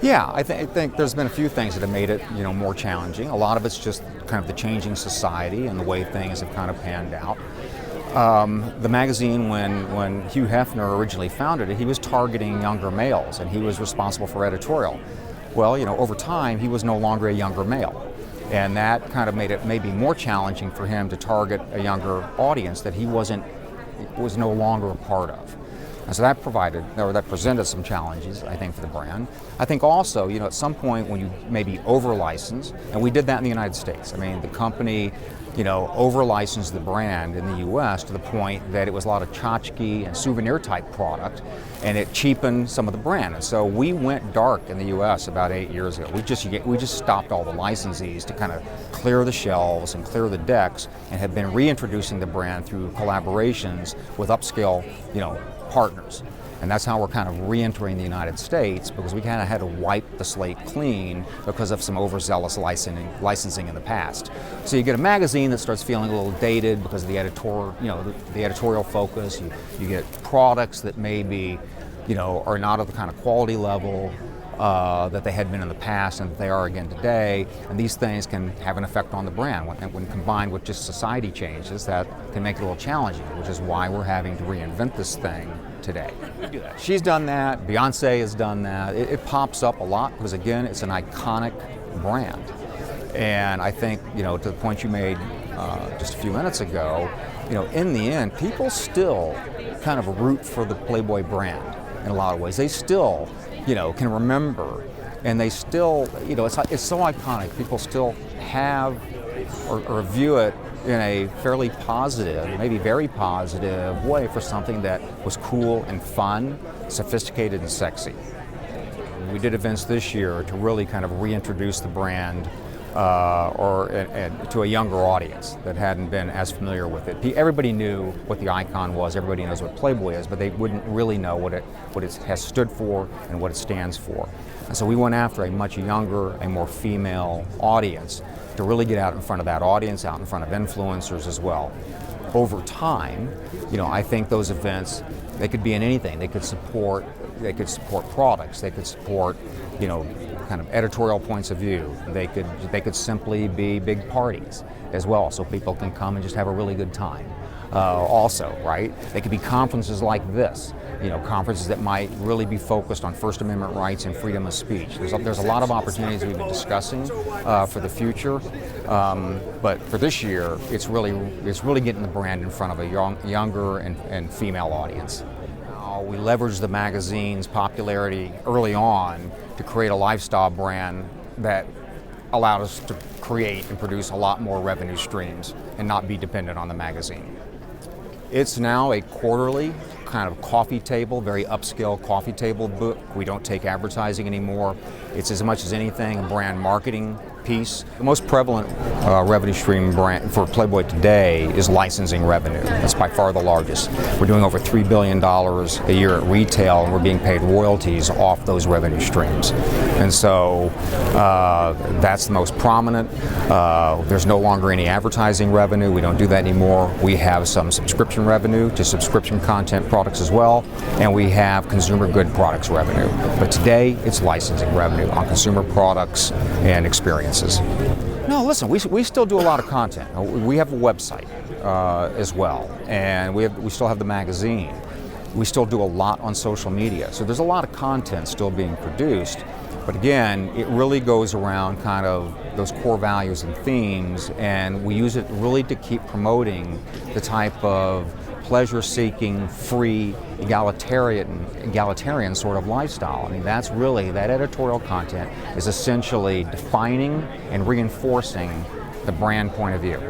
Yeah, I think there's been a few things that have made it, more challenging. A lot of it's just kind of the changing society and the way things have kind of panned out. The magazine, when Hugh Hefner originally founded it, he was targeting younger males, and he was responsible for editorial. Well, over time, he was no longer a younger male, and that kind of made it maybe more challenging for him to target a younger audience that he was no longer a part of. And so that presented some challenges, I think, for the brand. I think also, at some point when you maybe over-license, and we did that in the United States. I mean, the company, over-licensed the brand in the U.S. to the point that it was a lot of tchotchke and souvenir-type product, and it cheapened some of the brand. And so we went dark in the U.S. about 8 years ago. We just stopped all the licensees to kind of clear the shelves and clear the decks, and have been reintroducing the brand through collaborations with upscale, partners. And that's how we're kind of re-entering the United States, because we kind of had to wipe the slate clean because of some overzealous licensing in the past. So you get a magazine that starts feeling a little dated because of the editorial focus. You get products that maybe, are not of the kind of quality level that they had been in the past and that they are again today, and these things can have an effect on the brand. When combined with just society changes, that can make it a little challenging, which is why we're having to reinvent this thing today. She's done that, Beyonce has done that. It pops up a lot because, again, it's an iconic brand. And I think, to the point you made just a few minutes ago, in the end, people still kind of root for the Playboy brand in a lot of ways. They still can remember, and they still, it's so iconic. People still have or view it in a fairly positive, maybe very positive way for something that was cool and fun, sophisticated and sexy. We did events this year to really kind of reintroduce the brand to a younger audience that hadn't been as familiar with it. Everybody knew what the icon was, everybody knows what Playboy is, but they wouldn't really know what it has stood for and what it stands for. And so we went after a much younger, a more female audience to really get out in front of that audience, out in front of influencers as well. Over time, I think those events, they could be in anything. They could support products, they could support, kind of editorial points of view. They could simply be big parties as well, so people can come and just have a really good time. Also, right? They could be conferences like this, conferences that might really be focused on First Amendment rights and freedom of speech. There's a lot of opportunities we've been discussing for the future, but for this year, it's really getting the brand in front of a younger and female audience. We leveraged the magazine's popularity early on to create a lifestyle brand that allowed us to create and produce a lot more revenue streams and not be dependent on the magazine. It's now a quarterly kind of coffee table, very upscale coffee table book. We don't take advertising anymore. It's as much as anything a brand marketing piece. The most prevalent revenue stream brand for Playboy today is licensing revenue. That's by far the largest. We're doing over $3 billion a year at retail, and we're being paid royalties off those revenue streams. And so that's the most prominent. There's no longer any advertising revenue. We don't do that anymore. We have some subscription revenue to subscription content products as well, and we have consumer good products revenue. But today, it's licensing revenue on consumer products and experiences. No, listen, we still do a lot of content. We have a website as well, and we still have the magazine. We still do a lot on social media. So there's a lot of content still being produced. But again, it really goes around kind of those core values and themes, and we use it really to keep promoting the type of pleasure-seeking, free, egalitarian sort of lifestyle. I mean, that's really, that editorial content is essentially defining and reinforcing the brand point of view.